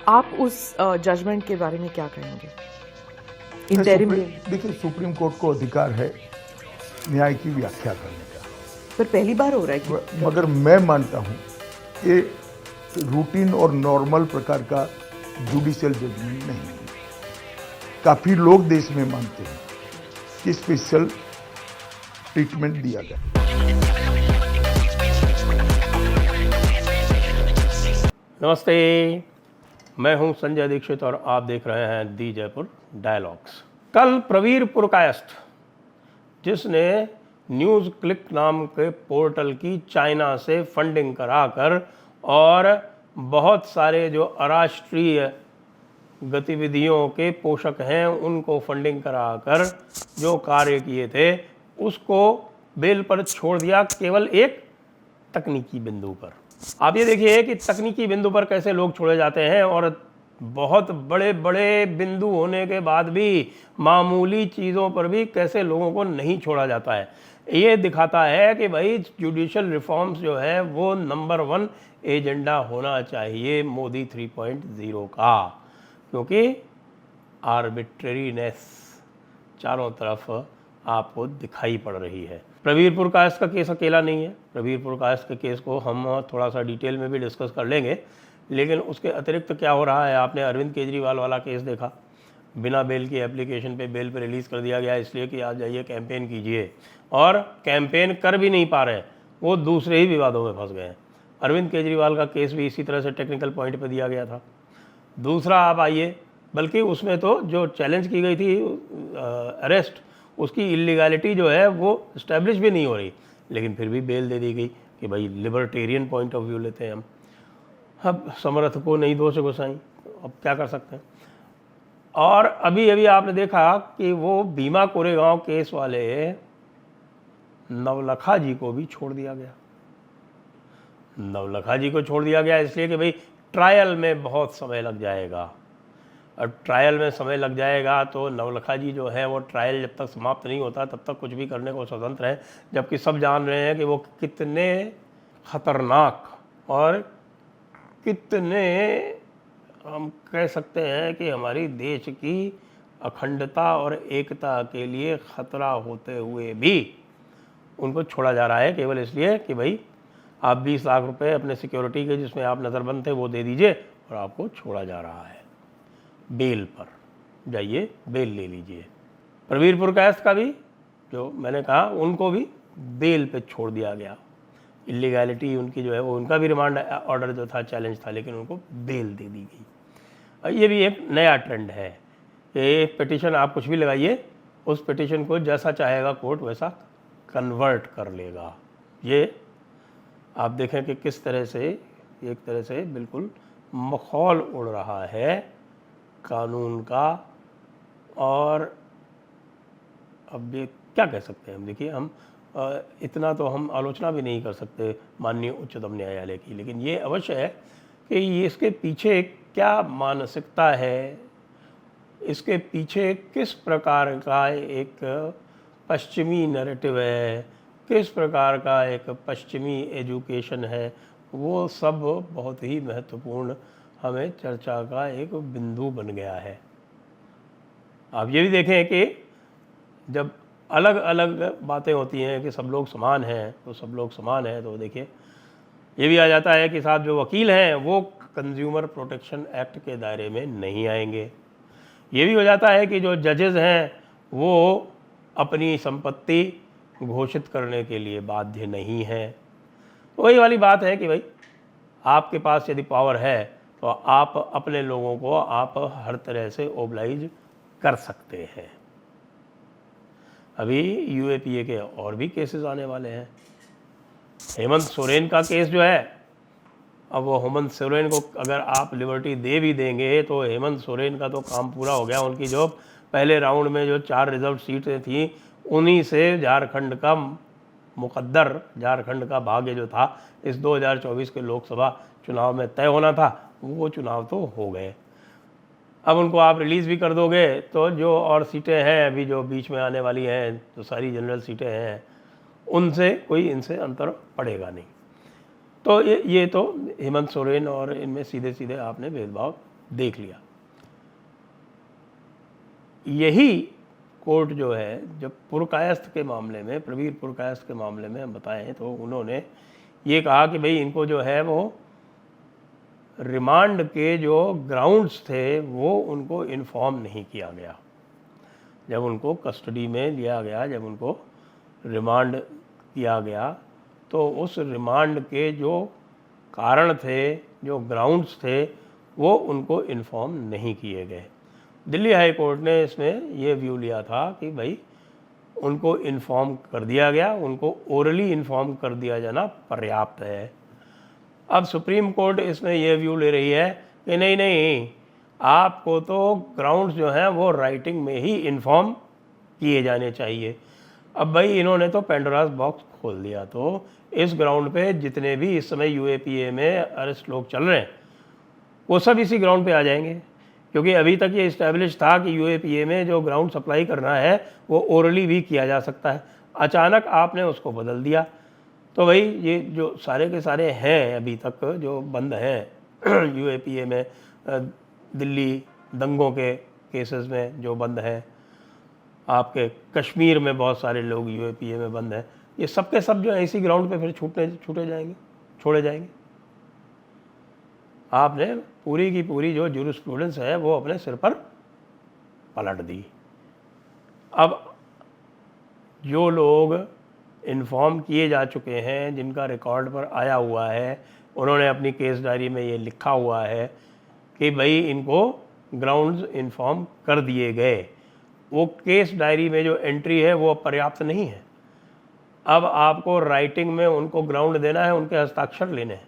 आप उस जजमेंट के बारे में क्या कहेंगे? इंटरिम देखिए, सुप्रीम कोर्ट को अधिकार है न्याय की व्याख्या करने का, पर पहली बार हो रहा है कि मगर मैं मानता हूँ ये रूटीन और नॉर्मल प्रकार का जुडिशियल जजमेंट नहीं है। काफ़ी लोग देश में मानते हैं कि स्पेशल ट्रीटमेंट दिया गया। नमस्ते, मैं हूं संजय दीक्षित और आप देख रहे हैं दी जयपुर डायलॉग्स। कल प्रवीर पुरकायस्थ, जिसने न्यूज़ क्लिक नाम के पोर्टल की चाइना से फंडिंग कराकर और बहुत सारे जो अराष्ट्रीय गतिविधियों के पोषक हैं उनको फंडिंग कराकर जो कार्य किए थे, उसको बेल पर छोड़ दिया केवल एक तकनीकी बिंदु पर। आप ये देखिए कि तकनीकी बिंदु पर कैसे लोग छोड़े जाते हैं और बहुत बड़े बड़े बिंदु होने के बाद भी मामूली चीज़ों पर भी कैसे लोगों को नहीं छोड़ा जाता है। ये दिखाता है कि भाई जुडिशल रिफॉर्म्स जो है वो नंबर 1 एजेंडा होना चाहिए मोदी 3.0 का, क्योंकि आर्बिट्रेरीनेस चारों तरफ आपको दिखाई पड़ रही है। प्रवीर पुरकायस्थ का केस अकेला नहीं है। प्रवीर पुरकायस्थ के केस को हम थोड़ा सा डिटेल में भी डिस्कस कर लेंगे, लेकिन उसके अतिरिक्त क्या हो रहा है, आपने अरविंद केजरीवाल वाला केस देखा। बिना बेल की एप्लीकेशन पे बेल पे रिलीज़ कर दिया गया इसलिए कि आप जाइए कैंपेन कीजिए, और कैंपेन कर भी नहीं पा रहे हैं, वो दूसरे ही विवादों में फंस गए हैं। अरविंद केजरीवाल का केस भी इसी तरह से टेक्निकल पॉइंट पर दिया गया था। दूसरा आप आइए, बल्कि उसमें तो जो चैलेंज की गई थी अरेस्ट, उसकी इलीगैलिटी जो है वो इस्टेब्लिश भी नहीं हो रही, लेकिन फिर भी बेल दे दी गई कि भाई लिबर्टेरियन पॉइंट ऑफ व्यू लेते हैं हम। अब समर्थ को नहीं दोष गोसाई, तो अब क्या कर सकते हैं। और अभी अभी आपने देखा कि वो भीमा कोरेगांव केस वाले नवलखा जी को भी छोड़ दिया गया। नवलखा जी को छोड़ दिया गया इसलिए कि भाई ट्रायल में बहुत समय लग जाएगा, और ट्रायल में समय लग जाएगा तो नवलखा जी जो है वो ट्रायल जब तक समाप्त नहीं होता तब तक कुछ भी करने को स्वतंत्र है, जबकि सब जान रहे हैं कि वो कितने खतरनाक और कितने, हम कह सकते हैं कि हमारी देश की अखंडता और एकता के लिए खतरा होते हुए भी उनको छोड़ा जा रहा है केवल इसलिए कि भाई आप 20 लाख रुपए अपने सिक्योरिटी के जिसमें आप नज़रबंद थे वो दे दीजिए, और आपको छोड़ा जा रहा है बेल पर। जाइए बेल ले लीजिए। प्रवीर पुरकायस्थ का भी जो मैंने कहा, उनको भी बेल पे छोड़ दिया गया। इलीगैलिटी उनकी जो है वो, उनका भी रिमांड ऑर्डर जो था चैलेंज था, लेकिन उनको बेल दे दी गई। और ये भी एक नया ट्रेंड है कि पिटिशन आप कुछ भी लगाइए, उस पिटिशन को जैसा चाहेगा कोर्ट वैसा कन्वर्ट कर लेगा। ये आप देखें कि किस तरह से एक तरह से बिल्कुल मखौल उड़ रहा है कानून का। और अब ये क्या कह सकते हैं हम, देखिए हम इतना तो हम आलोचना भी नहीं कर सकते माननीय उच्चतम न्यायालय की, लेकिन ये अवश्य है कि ये इसके पीछे क्या मानसिकता है, इसके पीछे किस प्रकार का एक पश्चिमी नैरेटिव है, किस प्रकार का एक पश्चिमी एजुकेशन है, वो सब बहुत ही महत्वपूर्ण हमें चर्चा का एक बिंदु बन गया है। आप ये भी देखें कि जब अलग अलग बातें होती हैं कि सब लोग समान हैं, तो सब लोग समान हैं, तो देखिए ये भी आ जाता है कि साहब जो वकील हैं वो कंज्यूमर प्रोटेक्शन एक्ट के दायरे में नहीं आएंगे। ये भी हो जाता है कि जो जजेस हैं वो अपनी संपत्ति घोषित करने के लिए बाध्य नहीं हैं। वही वाली बात है कि भाई आपके पास यदि पावर है तो आप अपने लोगों को आप हर तरह से ओबलाइज कर सकते हैं। अभी यूएपीए के और भी केसेस आने वाले हैं। हेमंत सोरेन का केस जो है, अब वो हेमंत सोरेन को अगर आप लिबर्टी दे भी देंगे तो हेमंत सोरेन का तो काम पूरा हो गया। उनकी जो पहले राउंड में जो 4 रिजर्व सीटें थी, उन्हीं से झारखंड का मुकद्दर, झारखंड का भाग्य जो था इस 2024 के लोकसभा चुनाव में तय होना था, वो चुनाव तो हो गए। अब उनको आप रिलीज़ भी कर दोगे तो जो और सीटें हैं अभी जो बीच में आने वाली हैं, जो सारी जनरल सीटें हैं, उनसे कोई इनसे अंतर पड़ेगा नहीं। तो ये तो हेमंत सोरेन और इनमें सीधे सीधे आपने भेदभाव देख लिया। यही कोर्ट जो है, जब पुरकायस्थ के मामले में, प्रवीर पुरकायस्थ के मामले में हम बताएं तो उन्होंने ये कहा कि भाई इनको जो है वो रिमांड के जो ग्राउंड्स थे वो उनको इन्फॉर्म नहीं किया गया। जब उनको कस्टडी में लिया गया, जब उनको रिमांड किया गया, तो उस रिमांड के जो कारण थे, जो ग्राउंड्स थे, वो उनको इन्फॉर्म नहीं किए गए। दिल्ली हाई कोर्ट ने इसमें ये व्यू लिया था कि भाई उनको इन्फॉर्म कर दिया गया, उनको ओरली इन्फॉर्म कर दिया जाना पर्याप्त है। अब सुप्रीम कोर्ट इसमें यह व्यू ले रही है कि नहीं नहीं, आपको तो ग्राउंड्स जो हैं वो राइटिंग में ही इन्फॉर्म किए जाने चाहिए। अब भाई इन्होंने तो पेंडोरास बॉक्स खोल दिया। तो इस ग्राउंड पे जितने भी इस समय यूएपीए में अरेस्ट लोग चल रहे हैं वो सब इसी ग्राउंड पे आ जाएंगे, क्योंकि अभी तक ये इस्टेब्लिश था कि यूएपीए में जो ग्राउंड सप्लाई करना है वो ओरली भी किया जा सकता है। अचानक आपने उसको बदल दिया। तो भाई ये जो सारे के सारे हैं अभी तक जो बंद हैं यूएपीए में, दिल्ली दंगों के केसेस में जो बंद हैं, आपके कश्मीर में बहुत सारे लोग यूएपीए में बंद हैं, ये सब के सब जो है इसी ग्राउंड पे फिर छोड़े जाएंगे। आपने पूरी की पूरी जो ज्यूरिस्प्रूडेंस है वो अपने सिर पर पलट दी। अब जो लोग इन्फॉर्म किए जा चुके हैं, जिनका रिकॉर्ड पर आया हुआ है, उन्होंने अपनी केस डायरी में ये लिखा हुआ है कि भाई इनको ग्राउंड्स इन्फॉर्म कर दिए गए। वो केस डायरी में जो एंट्री है वो पर्याप्त नहीं है। अब आपको राइटिंग में उनको ग्राउंड देना है, उनके हस्ताक्षर लेने हैं।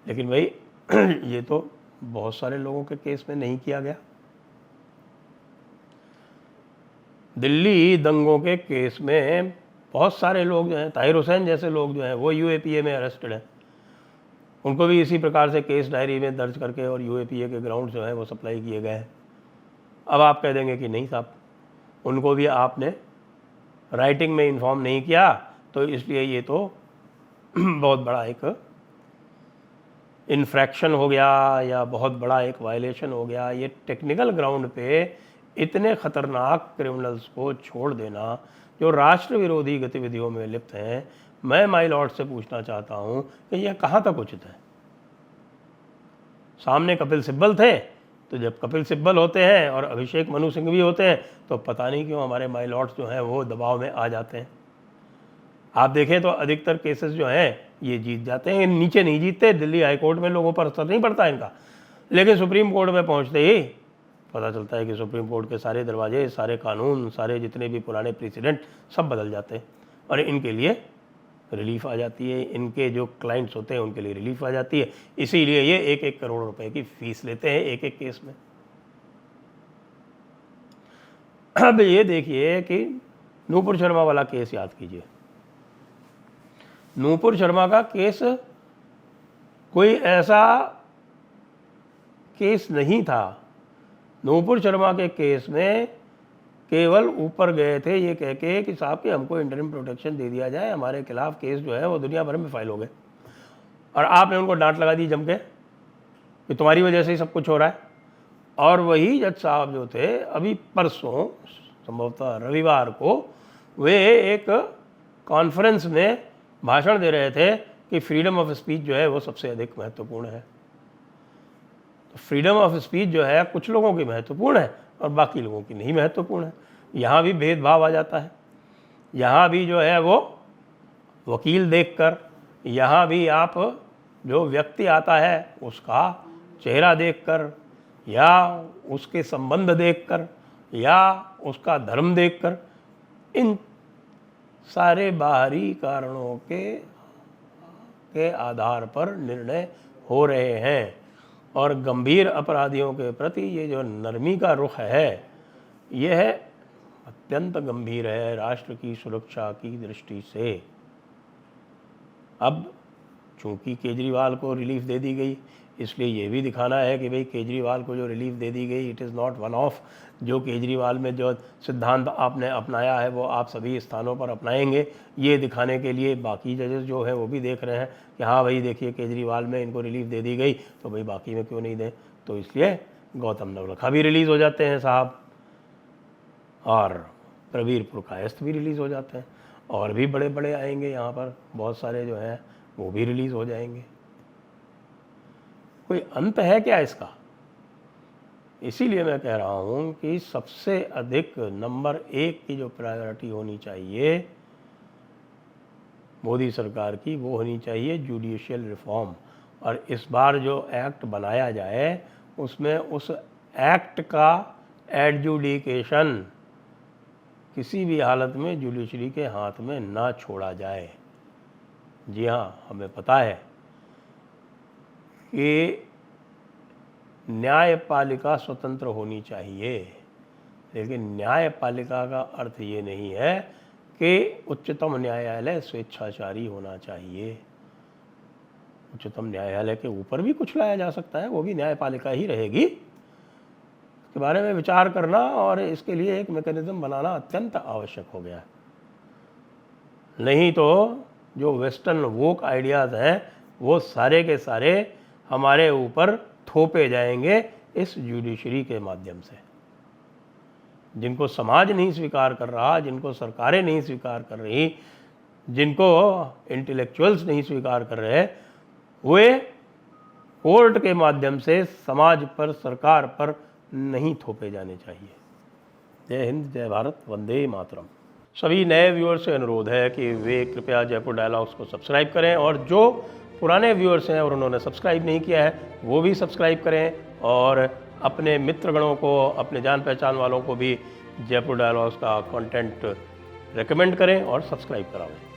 लेकिन भाई ये तो बहुत सारे लोगों के केस में नहीं किया गया। दिल्ली दंगों के केस में बहुत सारे लोग जो हैं, ताहिर हुसैन जैसे लोग जो हैं वो यूएपीए में अरेस्टेड हैं। उनको भी इसी प्रकार से केस डायरी में दर्ज करके और यूएपीए के ग्राउंड जो हैं वो सप्लाई किए गए हैं। अब आप कह देंगे कि नहीं साहब, उनको भी आपने राइटिंग में इन्फॉर्म नहीं किया, तो इसलिए ये तो बहुत बड़ा एक इन्फ्रैक्शन हो गया या बहुत बड़ा एक वायलेशन हो गया। ये टेक्निकल ग्राउंड पे इतने ख़तरनाक क्रिमिनल्स को छोड़ देना जो राष्ट्र विरोधी गतिविधियों में लिप्त हैं, मैं माय लॉर्ड से पूछना चाहता हूँ कि यह कहाँ तक उचित है। सामने कपिल सिब्बल थे, तो जब कपिल सिब्बल होते हैं और अभिषेक मनु सिंह भी होते हैं तो पता नहीं क्यों हमारे माय लॉर्ड्स जो हैं वो दबाव में आ जाते हैं। आप देखें तो अधिकतर केसेस जो हैं ये जीत जाते हैं, नीचे नहीं जीतते। दिल्ली हाई कोर्ट में लोगों पर असर नहीं पड़ता इनका, लेकिन सुप्रीम कोर्ट में पहुंचते ही पता चलता है कि सुप्रीम कोर्ट के सारे दरवाजे, सारे कानून, सारे जितने भी पुराने प्रेसिडेंट सब बदल जाते हैं और इनके लिए रिलीफ आ जाती है। इनके जो क्लाइंट्स होते हैं उनके लिए रिलीफ आ जाती है। इसीलिए ये 1-1 करोड़ रुपए की फीस लेते हैं एक केस में। अब ये देखिए कि नूपुर शर्मा वाला केस याद कीजिए। नूपुर शर्मा का केस कोई ऐसा केस नहीं था। नूपुर शर्मा के केस में केवल ऊपर गए थे ये कह के कि साहब कि हमको इंटरिम प्रोटेक्शन दे दिया जाए, हमारे खिलाफ केस जो है वो दुनिया भर में फाइल हो गए, और आपने उनको डांट लगा दी जम के कि तुम्हारी वजह से ही सब कुछ हो रहा है। और वही जज साहब जो थे अभी परसों, संभवतः रविवार को, वे एक कॉन्फ्रेंस में भाषण दे रहे थे कि फ्रीडम ऑफ स्पीच जो है वो सबसे अधिक महत्वपूर्ण है। तो फ्रीडम ऑफ स्पीच जो है कुछ लोगों की महत्वपूर्ण है और बाकी लोगों की नहीं महत्वपूर्ण है। यहाँ भी भेदभाव आ जाता है। यहाँ भी जो है वो वकील देखकर, यहाँ भी आप जो व्यक्ति आता है उसका चेहरा देखकर या उसके संबंध देखकर या उसका धर्म देखकर, इन सारे बाहरी कारणों के आधार पर निर्णय हो रहे हैं। और गंभीर अपराधियों के प्रति ये जो नरमी का रुख है यह अत्यंत गंभीर है राष्ट्र की सुरक्षा की दृष्टि से। अब चूंकि केजरीवाल को रिलीफ दे दी गई, इसलिए ये भी दिखाना है कि भाई केजरीवाल को जो रिलीफ दे दी गई it is not one of. जो केजरीवाल में जो सिद्धांत आपने अपनाया है वो आप सभी स्थानों पर अपनाएंगे, ये दिखाने के लिए बाकी जजेस जो हैं वो भी देख रहे हैं कि हाँ भाई देखिए केजरीवाल में इनको रिलीफ दे दी गई तो भाई बाकी में क्यों नहीं दें। तो इसलिए गौतम नवलखा भी रिलीज़ हो जाते हैं साहब, और प्रवीर पुरकायस्थ भी रिलीज़ हो जाते हैं, और भी बड़े बड़े आएंगे यहाँ पर, बहुत सारे जो हैं वो भी रिलीज़ हो जाएंगे। कोई अंत है क्या इसका? इसीलिए मैं कह रहा हूँ कि सबसे अधिक नंबर 1 की जो प्रायोरिटी होनी चाहिए मोदी सरकार की, वो होनी चाहिए जुडिशियल रिफॉर्म। और इस बार जो एक्ट बनाया जाए उसमें उस एक्ट का एडजुडिकेशन किसी भी हालत में जुडिशरी के हाथ में ना छोड़ा जाए। जी हाँ, हमें पता है कि न्यायपालिका स्वतंत्र होनी चाहिए, लेकिन न्यायपालिका का अर्थ ये नहीं है कि उच्चतम न्यायालय स्वेच्छाचारी होना चाहिए। उच्चतम न्यायालय के ऊपर भी कुछ लाया जा सकता है, वो भी न्यायपालिका ही रहेगी। इसके बारे में विचार करना और इसके लिए एक मैकेनिज्म बनाना अत्यंत आवश्यक हो गया है। नहीं तो जो वेस्टर्न वोक आइडियाज़ हैं वो सारे के सारे हमारे ऊपर थोपे जाएंगे इस जुडिशरी के माध्यम से। जिनको समाज नहीं स्वीकार कर रहा, जिनको सरकारें नहीं स्वीकार कर रही, जिनको इंटेलेक्चुअल्स नहीं स्वीकार कर रहे, वे कोर्ट के माध्यम से समाज पर, सरकार पर नहीं थोपे जाने चाहिए। जय हिंद, जय भारत, वंदे मातरम। सभी नए व्यूअर्स से अनुरोध है कि वे कृपया जयपुर डायलॉग्स को सब्सक्राइब करें, और जो पुराने व्यूअर्स हैं और उन्होंने सब्सक्राइब नहीं किया है वो भी सब्सक्राइब करें, और अपने मित्रगणों को, अपने जान पहचान वालों को भी जयपुर डायलॉग्स का कंटेंट रेकमेंड करें और सब्सक्राइब करावें।